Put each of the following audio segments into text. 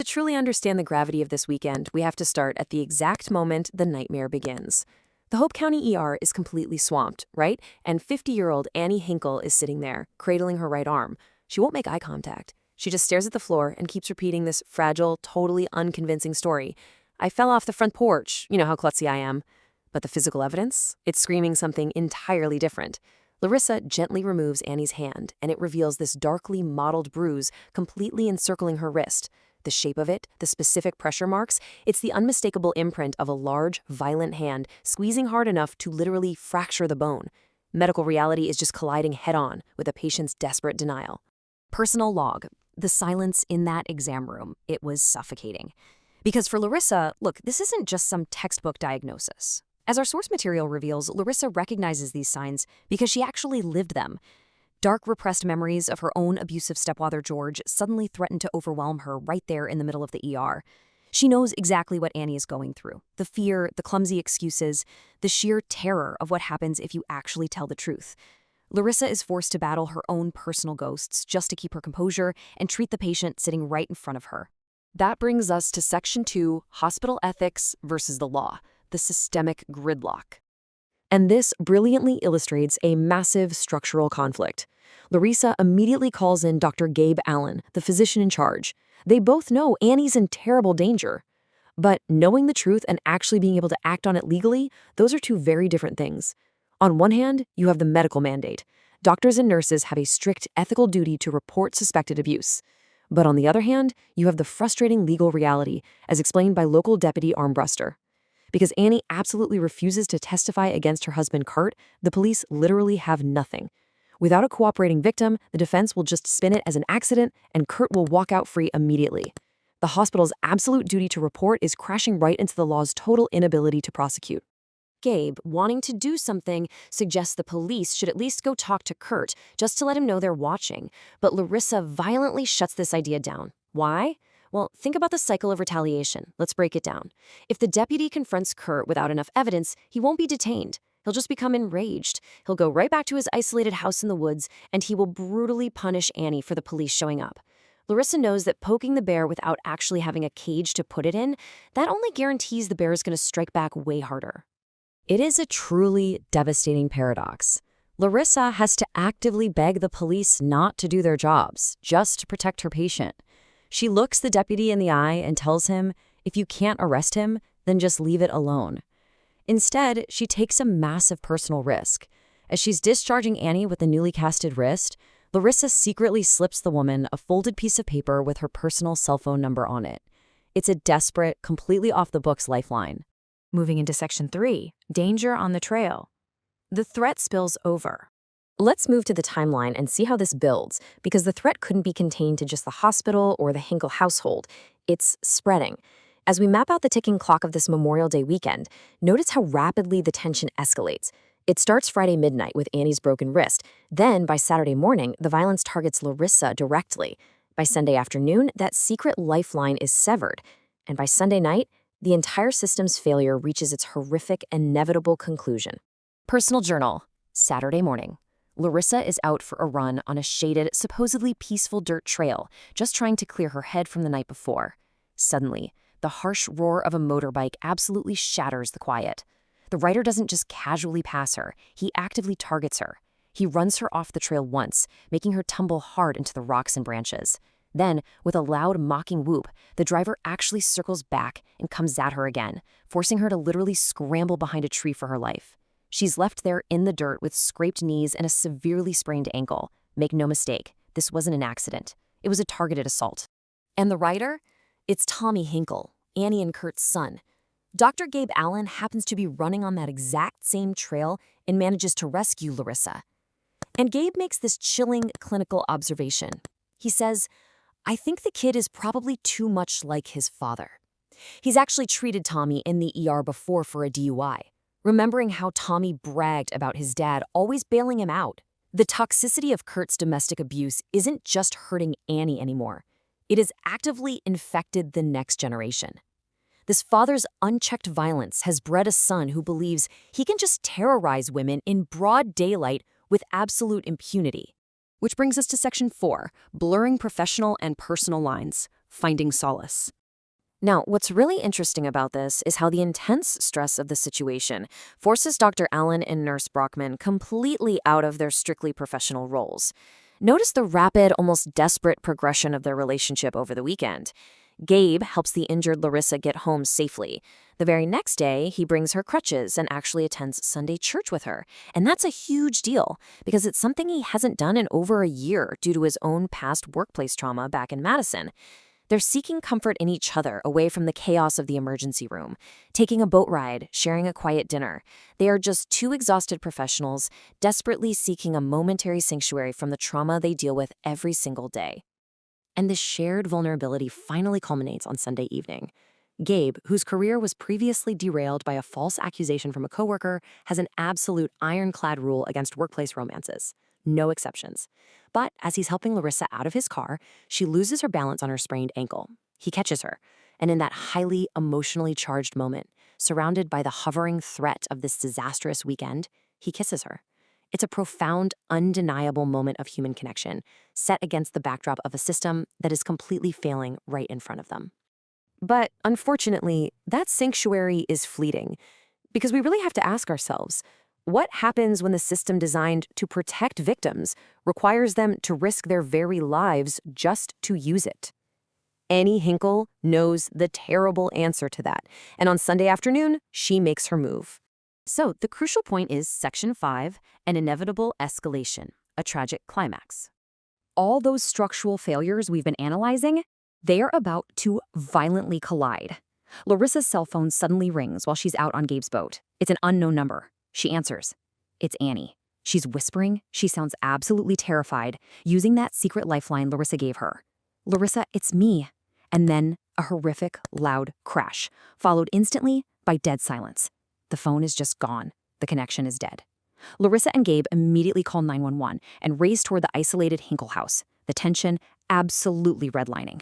truly understand the gravity of this weekend, we have to start at the exact moment the nightmare begins. The Hope County ER is completely swamped, right? And 50-year-old Annie Hinkle is sitting there, cradling her right arm. She won't make eye contact. She just stares at the floor and keeps repeating this fragile, totally unconvincing story. I fell off the front porch, you know how klutzy I am. But the physical evidence? It's screaming something entirely different. Larissa gently removes Annie's hand, and it reveals this darkly mottled bruise completely encircling her wrist. The shape of it, the specific pressure marks, it's the unmistakable imprint of a large, violent hand squeezing hard enough to literally fracture the bone. Medical reality is just colliding head-on with a patient's desperate denial. Personal log. The silence in that exam room. It was suffocating. Because for Larissa, look, this isn't just some textbook diagnosis. As our source material reveals, Larissa recognizes these signs because she actually lived them. Dark, repressed memories of her own abusive stepfather, George, suddenly threaten to overwhelm her right there in the middle of the ER. She knows exactly what Annie is going through. The fear, the clumsy excuses, the sheer terror of what happens if you actually tell the truth. Larissa is forced to battle her own personal ghosts just to keep her composure and treat the patient sitting right in front of her. That brings us to Section 2, Hospital Ethics versus the Law, the systemic gridlock. And this brilliantly illustrates a massive structural conflict. Larissa immediately calls in Dr. Gabe Allen, the physician in charge. They both know Annie's in terrible danger. But knowing the truth and actually being able to act on it legally, those are two very different things. On one hand, you have the medical mandate. Doctors and nurses have a strict ethical duty to report suspected abuse. But on the other hand, you have the frustrating legal reality, as explained by local deputy Armbruster. Because Annie absolutely refuses to testify against her husband Kurt, the police literally have nothing. Without a cooperating victim, the defense will just spin it as an accident, and Kurt will walk out free immediately. The hospital's absolute duty to report is crashing right into the law's total inability to prosecute. Gabe, wanting to do something, suggests the police should at least go talk to Kurt, just to let him know they're watching. But Larissa violently shuts this idea down. Why? Well, think about the cycle of retaliation. Let's break it down. If the deputy confronts Kurt without enough evidence, he won't be detained. He'll just become enraged. He'll go right back to his isolated house in the woods, and he will brutally punish Annie for the police showing up. Larissa knows that poking the bear without actually having a cage to put it in, that only guarantees the bear is going to strike back way harder. It is a truly devastating paradox. Larissa has to actively beg the police not to do their jobs, just to protect her patient. She looks the deputy in the eye and tells him, if you can't arrest him, then just leave it alone. Instead, she takes a massive personal risk. As she's discharging Annie with the newly casted wrist, Larissa secretly slips the woman a folded piece of paper with her personal cell phone number on it. It's a desperate, completely off-the-books lifeline. Moving into Section 3, Danger on the Trail. The threat spills over. Let's move to the timeline and see how this builds, because the threat couldn't be contained to just the hospital or the Hinkle household. It's spreading. As we map out the ticking clock of this Memorial Day weekend, notice how rapidly the tension escalates. It starts Friday midnight with Annie's broken wrist. Then, by Saturday morning, the violence targets Larissa directly. By Sunday afternoon, that secret lifeline is severed. And by Sunday night, the entire system's failure reaches its horrific, inevitable conclusion. Personal journal, Saturday morning. Larissa is out for a run on a shaded, supposedly peaceful dirt trail, just trying to clear her head from the night before. Suddenly, the harsh roar of a motorbike absolutely shatters the quiet. The rider doesn't just casually pass her, he actively targets her. He runs her off the trail once, making her tumble hard into the rocks and branches. Then, with a loud, mocking whoop, the driver actually circles back and comes at her again, forcing her to literally scramble behind a tree for her life. She's left there in the dirt with scraped knees and a severely sprained ankle. Make no mistake, this wasn't an accident. It was a targeted assault. And the rider? It's Tommy Hinkle, Annie and Kurt's son. Dr. Gabe Allen happens to be running on that exact same trail and manages to rescue Larissa. And Gabe makes this chilling clinical observation. He says, I think the kid is probably too much like his father. He's actually treated Tommy in the ER before for a DUI. Remembering how Tommy bragged about his dad always bailing him out. The toxicity of Kurt's domestic abuse isn't just hurting Annie anymore. It has actively infected the next generation. This father's unchecked violence has bred a son who believes he can just terrorize women in broad daylight with absolute impunity. Which brings us to Section 4, Blurring Professional and Personal Lines, Finding Solace. Now, what's really interesting about this is how the intense stress of the situation forces Dr. Allen and Nurse Brockman completely out of their strictly professional roles. Notice the rapid, almost desperate progression of their relationship over the weekend. Gabe helps the injured Larissa get home safely. The very next day, he brings her crutches and actually attends Sunday church with her. And that's a huge deal because it's something he hasn't done in over a year due to his own past workplace trauma back in Madison. They're seeking comfort in each other away from the chaos of the emergency room, taking a boat ride, sharing a quiet dinner. They are just two exhausted professionals desperately seeking a momentary sanctuary from the trauma they deal with every single day. And this shared vulnerability finally culminates on Sunday evening. Gabe, whose career was previously derailed by a false accusation from a coworker, has an absolute ironclad rule against workplace romances. No exceptions. But as he's helping Larissa out of his car, she loses her balance on her sprained ankle. He catches her, and in that highly emotionally charged moment, surrounded by the hovering threat of this disastrous weekend, he kisses her. It's a profound, undeniable moment of human connection, set against the backdrop of a system that is completely failing right in front of them. But unfortunately, that sanctuary is fleeting, because we really have to ask ourselves, what happens when the system designed to protect victims requires them to risk their very lives just to use it? Annie Hinkle knows the terrible answer to that, and on Sunday afternoon, she makes her move. So the crucial point is Section 5, an inevitable escalation, a tragic climax. All those structural failures we've been analyzing, they are about to violently collide. Larissa's cell phone suddenly rings while she's out on Gabe's boat. It's an unknown number. She answers. It's Annie. She's whispering. She sounds absolutely terrified, using that secret lifeline Larissa gave her. Larissa, it's me. And then a horrific, loud crash, followed instantly by dead silence. The phone is just gone. The connection is dead. Larissa and Gabe immediately call 911 and race toward the isolated Hinkle house, the tension absolutely redlining.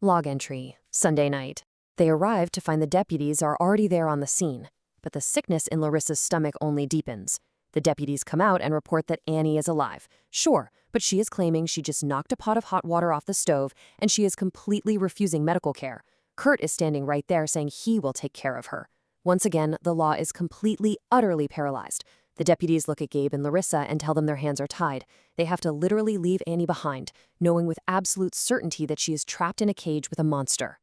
Log entry, Sunday night. They arrive to find the deputies are already there on the scene, but the sickness in Larissa's stomach only deepens. The deputies come out and report that Annie is alive. Sure, but she is claiming she just knocked a pot of hot water off the stove and she is completely refusing medical care. Kurt is standing right there saying he will take care of her. Once again, the law is completely, utterly paralyzed. The deputies look at Gabe and Larissa and tell them their hands are tied. They have to literally leave Annie behind, knowing with absolute certainty that she is trapped in a cage with a monster.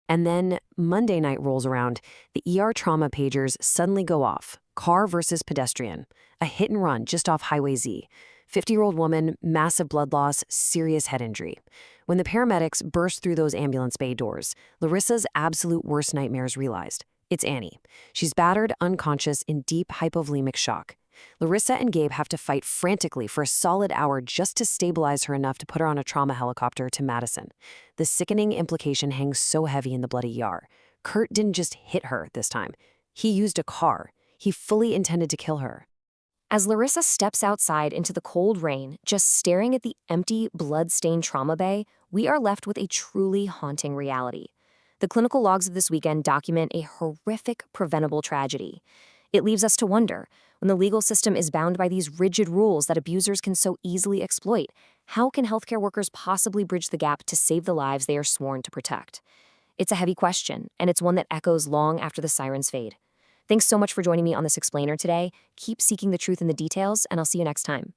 And then Monday night rolls around. The ER trauma pagers suddenly go off. Car versus pedestrian. A hit and run just off Highway Z. 50-year-old woman, massive blood loss, serious head injury. When the paramedics burst through those ambulance bay doors, Larissa's absolute worst nightmares realized. It's Annie. She's battered, unconscious, in deep hypovolemic shock. Larissa and Gabe have to fight frantically for a solid hour just to stabilize her enough to put her on a trauma helicopter to Madison. The sickening implication hangs so heavy in the bloody ER. Kurt didn't just hit her this time. He used a car. He fully intended to kill her. As Larissa steps outside into the cold rain, just staring at the empty, blood-stained trauma bay, we are left with a truly haunting reality. The clinical logs of this weekend document a horrific, preventable tragedy. It leaves us to wonder, when the legal system is bound by these rigid rules that abusers can so easily exploit, how can healthcare workers possibly bridge the gap to save the lives they are sworn to protect? It's a heavy question, and it's one that echoes long after the sirens fade. Thanks so much for joining me on this explainer today. Keep seeking the truth in the details, and I'll see you next time.